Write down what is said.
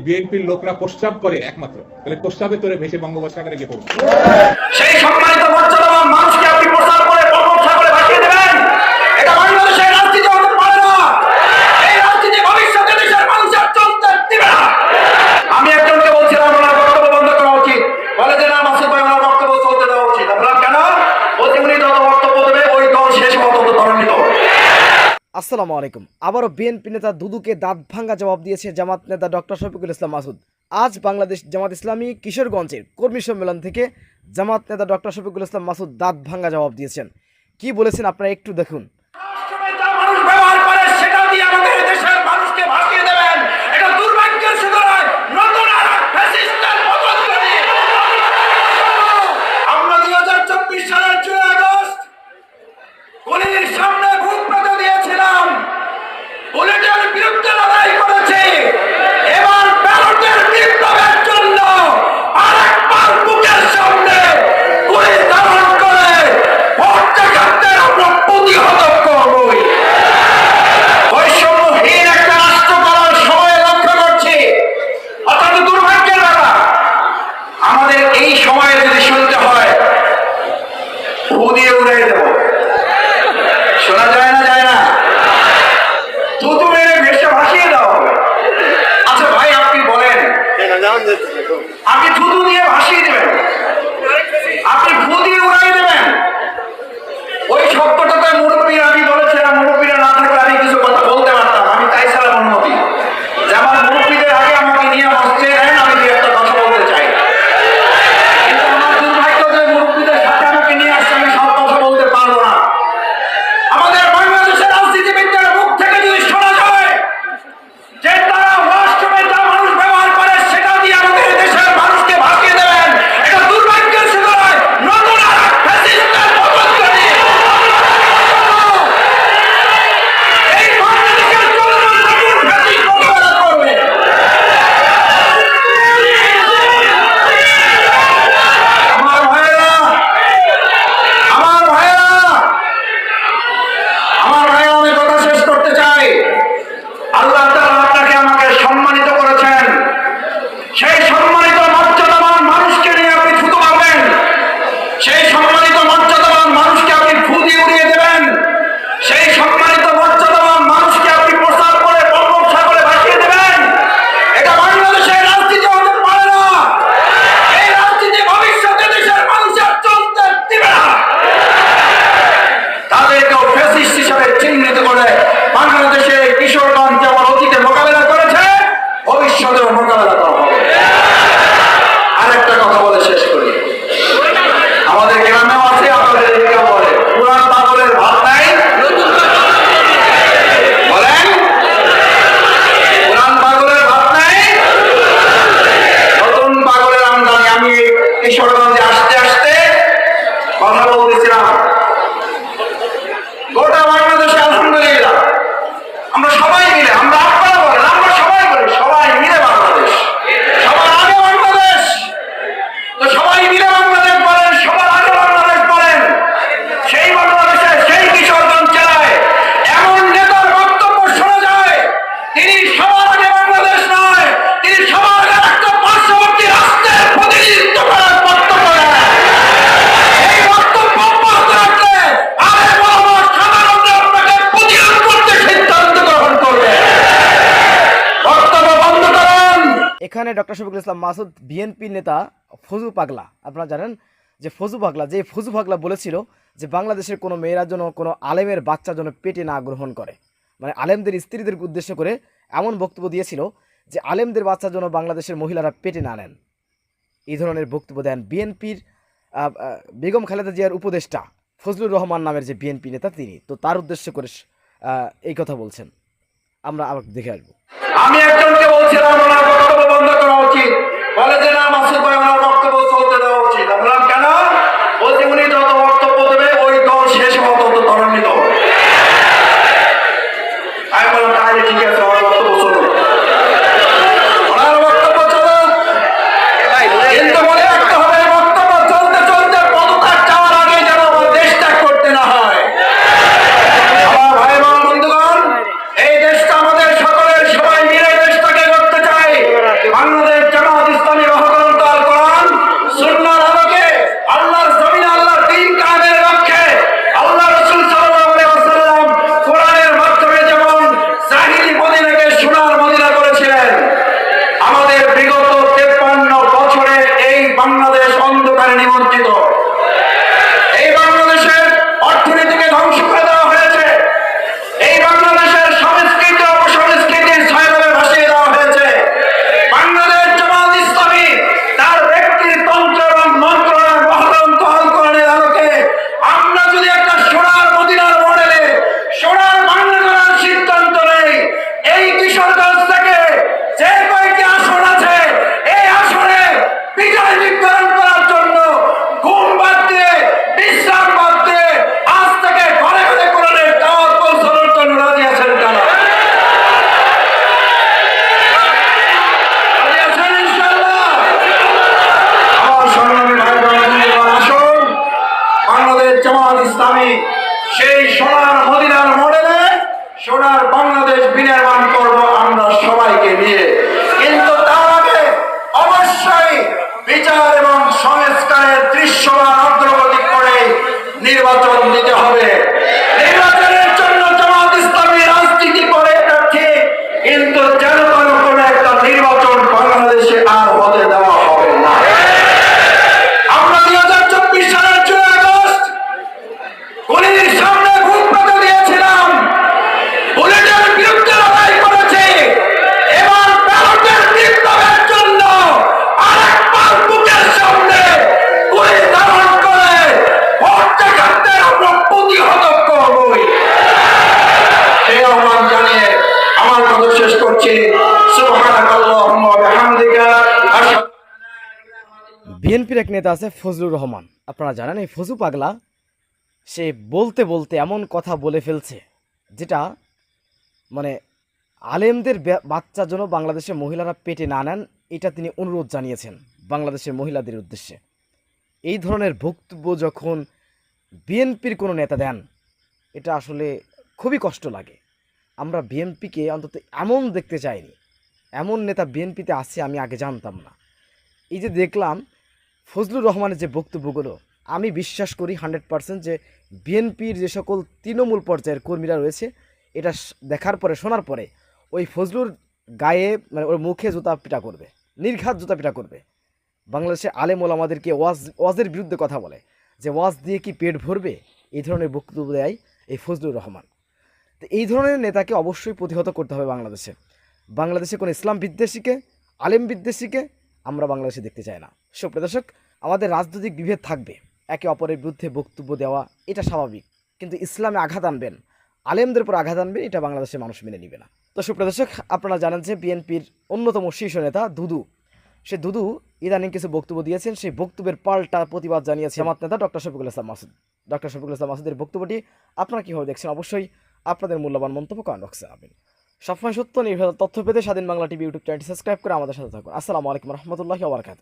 বিএনপির লোকরা প্রস্তাব করে একমাত্র, তাহলে প্রস্তাবে তোরে ভেসে বঙ্গোপসাগরে গিয়ে পড়বে। সেই সম্মানিত মর্যাদাবান মানুষকে আপনি প্রস্তাব করে বঙ্গোপসাগরে ভাসিয়ে দেবেন, এটা বাংলাদেশের রাজনীতি হতে পারে না। এই রাজনীতি ভবিষ্যতে দেশের মানুষ আর চলতে দিবে না। আমি একজনকে বলছিলাম ওনার বক্তব্য বন্ধ করা উচিত, বলে যে না মাসুদ ভাই ওনার বক্তব্য চলতে দেওয়া উচিত। আমরা কেন বলছি, উনি যত বক্তব্য দেবে ওই দল শেষ হওয়া তত ত্বরান্বিত হবে। আসসালামু আলাইকুম। আবারও বিএনপি নেতা দুদুকে দাঁত ভাঙ্গা জবাব দিয়েছে জামাত নেতা ডক্টর শফিকুল ইসলাম মাসুদ। আজ বাংলাদেশ জামাত ইসলামী কিশোরগঞ্জের কর্মী সম্মেলন থেকে জামাত নেতা ডক্টর শফিকুল ইসলাম মাসুদ দাঁত ভাঙ্গা জবাব দিয়েছেন। কি বলেছেন আপনারা একটু দেখুন। মানুষ ব্যবহার করে সেটা দিয়ে আমাদের দেশের মানুষকে ভাসিয়ে দেবেন, এটা দুর্ভাগ্যের সুতরাং নতুন আর এক ফ্যাসিস্টের পতন করি। আমরা 2024 সালের 6 আগস্ট গলির সামনে বুক পেতে দিয়েছিলাম, বুলেটের বিরুদ্ধে লড়াই করেছি। এবার ব্যালটের বিপ্লবের জন্য আরেকবার বুকের সামনে গুলি ধারণ করে ভোটটাকে আমরা প্রতিহত করবই। বৈষম্যহীন একটা রাষ্ট্র করার সময় লক্ষ্য করছি, অত্যন্ত দুর্ভাগ্যের ব্যাপার। আমাদের এই সময়ে যদি শুনতে হয় ফু দিয়ে উড়াই দেব, শোনা যায় না, যায় না, থুতু মেরে ভেসে ভাসিয়ে দেওয়া হবে। আচ্ছা ভাই আপনি বলেন, আপনি থুতু দিয়ে ভাসিয়ে দেবেন, আপনি ফু দিয়ে উড়াই দেবেন? ওই শব্দটাতে মুরব্বীরা, আমি বলেছিলাম মুরব্বীরা না থাকলে আমি কিছু কথা বলতে পারতাম, আমি তাই ছিলাম অনুমতি যে আমার মুরব্বীদের আগে আমাকে নিয়ে মঞ্চে নেন, আমি দু একটা কথা বলতে চাই। কিন্তু আমার দুর্ভাগ্য যে মুরব্বীদের সাথে আমাকে নিয়ে আসছে, আমি সব কথা বলতে পারবো না। আমাদের বাংলাদেশের রাজনীতিবিদদের মুখ থেকে যদি শোনা যায় যে তারা ওয়াশরুমে যা মানুষ ব্যবহার করে সেটা দিয়ে আমাদের দেশের মানুষকে ভাসিয়ে দেবেন, এটা দুর্ভাগ্যের সুতরাং নতুন আর এক ফ্যাসিস্টের পতন করি। এই বাংলাদেশের জনগণ নতুন ফ্যাসিস্ট মোকাবেলা করবে। আমার ভাইয়েরা, আমার ভাইয়েরা, আমার ভাইয়েরা, আমি কথা শেষ করতে চাই। আল্লাহ তাআলা আপনাকে আমাকে সম্মানিত করেছেন, সেই সম্মানিত মর্যাদাবান মানুষকে নিয়ে আপনি থুতু মারবেন, সেই সম্মানিত মর্যাদাবান মানুষকে আপনি ফু দিয়ে উড়িয়ে দেবেন, সেই সম্মানিত মর্যাদাবান মানুষকে আপনি প্রচার করে বঙ্গোপসাগরে ভাসিয়ে দেবেন, এটা বাংলাদেশের রাজনীতি হতে পারে না। এই রাজনীতি ভবিষ্যতে দেশের মানুষ আর চলতে দিবে না। তাদেরকেও ফ্যাসিস্ট হিসাবে চিহ্নিত করে বাংলাদেশের কিশোরগঞ্জ যেমন অতীতে মোকাবেলা করেছে, ভবিষ্যতেও মোকাবেলা করা হবে। আরেকটা কথা বলে শেষ করি, আমাদের গ্রামেও আছে, আমাদের এদিকেও বলে পুরান পাগলের ভাত নাই, বলেন পুরান পাগলের ভাত নাই, নতুন পাগলের আমদানি। আমি কিশোরগঞ্জে আসতে আসতে কথা বলতেছিলাম, গোটা বাংলাদেশে আলহামদুলিল্লাহ আমরা সবাই মিলে, আমরা আপনারা বলেন, আমরা সবাই বলি, সবাই মিলে বাংলাদেশ, সবার আগে বাংলাদেশ। তো সবাই মিলে বাংলাদেশ বলেন, সবার আগে বাংলাদেশ বলেন। সেই বাংলাদেশে, সেই কিশোরগঞ্জ জেলায় এমন নেতার বক্তব্য শোনা যায়, তিনি সবার আগে বাংলাদেশ নয়, তিনি সবার আগে একটা পার্শ্ববর্তী রাষ্ট্রের প্রতিনিধিত্ব করার বক্তব্য দেন। এই বক্তব্য অব্যাহত রাখলে আরে বলবো সাধারণরা আপনাকে প্রতিরোধ করতে সিদ্ধান্ত গ্রহণ করবে। বক্তব্য বন্ধ করুন। এখানে ডক্টর শফিকুল ইসলাম মাসুদ বিএনপি নেতা ফজু পাগলা, আপনারা জানেন যে ফজু পাগলা বলেছিল যে বাংলাদেশের কোনো মেয়েরা যেন কোনো আলেমের বাচ্চা যেন পেটে না গ্রহণ করে, মানে আলেমদের স্ত্রীদের উদ্দেশ্য করে এমন বক্তব্য দিয়েছিল যে আলেমদের বাচ্চা যেন বাংলাদেশের মহিলারা পেটে না নেন। এই ধরনের বক্তব্য দেন বিএনপির বেগম খালেদা জিয়ার উপদেষ্টা ফজলুর রহমান নামের যে বিএনপি নেতা, তিনি তো তার উদ্দেশ্য করে এই কথা বলছেন। আমরা আবার দেখে আসবো। আমি একজনকে বলছিলাম ওনার বক্তব্য বন্ধ করা উচিত, বলে যে না মাসুদ ভাই ওনার বক্তব্য চলতে দেওয়া উচিত। আমরা কেন বলছি, উনি যত বক্তব্য দেবে ওই দল শেষ হওয়া তত ত্বরান্বিত হবে। আমি বললাম তাহলে ঠিক আছে, আমার বক্তব্য চলুন, ওনার বক্তব্য চলুন, কিন্তু মনে রাখতে হবে বক্তব্য চলতে চলতে পদত্যাগ চাওয়ার আগে যেন আমার দেশ ত্যাগ করতে না হয়। আমার ভাই এবং বন্ধুগণ, এই দেশটা আমাদের সকলের, সবাই মিলে দেশটাকে করতে চাই। বিএনপির এক নেতা আছে ফজলুর রহমান, আপনারা জানেন এই ফজু পাগলা সে বলতে বলতে এমন কথা বলে ফেলছে যেটা মানে আলেমদের বাচ্চা যেন বাংলাদেশের মহিলারা পেটে না নেন, এটা তিনি অনুরোধ জানিয়েছেন বাংলাদেশের মহিলাদের উদ্দেশ্যে। এই ধরনের বক্তব্য যখন বিএনপির কোনো নেতা দেন, এটা আসলে খুবই কষ্ট লাগে। আমরা বিএনপিকে অন্তত এমন দেখতে চাইনি, এমন নেতা বিএনপিতে আছে আমি আগে জানতাম না। এই যে দেখলাম ফজলুর রহমানের যে বক্তব্যগুলো, আমি বিশ্বাস করি 100% যে বিএনপির যে সকল তৃণমূল পর্যায়ের কর্মীরা রয়েছে, এটা দেখার পরে শোনার পরে ওই ফজলুর গায়ে মানে ওর মুখে জুতা পিটা করবে, নির্ঘাত জুতা পিটা করবে। বাংলাদেশে আলেম ওলামাদেরকে ওয়াজের বিরুদ্ধে কথা বলে যে ওয়াজ দিয়ে কি পেট ভরবে, এই ধরনের বক্তব্য দেয় এই ফজলুর রহমান। তো এই ধরনের নেতাকে অবশ্যই প্রতিহত করতে হবে বাংলাদেশে। বাংলাদেশে কোনো ইসলাম বিদ্বেষীকে, আলেম বিদ্বেষীকে আমরা বাংলাদেশে দেখতে চাই না। সুপ্রিয় দর্শক, আমাদের রাজনৈতিক বিভেদ থাকবে, একে অপরের বিরুদ্ধে বক্তব্য দেওয়া এটা স্বাভাবিক, কিন্তু ইসলামে আঘাত আনবেন, আলেমদের উপর আঘাত আনবেন, এটা বাংলাদেশের মানুষ মেনে নিবে না। তো সুপ্রিয় দর্শক, আপনারা জানেন যে বিএনপির অন্যতম শীর্ষ নেতা দুদু, সে দুদু ইদানিং কিছু বক্তব্য দিয়েছেন, সেই বক্তব্যের পাল্টা প্রতিবাদ জানিয়েছে জামাত নেতা ডক্টর শফিকুল ইসলাম মাসুদ। ডক্টর শফিকুল ইসলাম মাসুদের বক্তব্যটি আপনারা কীভাবে দেখছেন, অবশ্যই আপনাদের মূল্যবান মন্তব্য কমেন্ট বক্সে জানাবেন। সবসময় সত্য নির্ভর তথ্য পেতে স্বাধীন বাংলা টিভি ইউটিউব চ্যানেলটি সাবস্ক্রাইব করে আমাদের সাথে থাকুন। আসসালামু আলাইকুম রহমতুল্লাহি ওয়া বারাকাতুহু।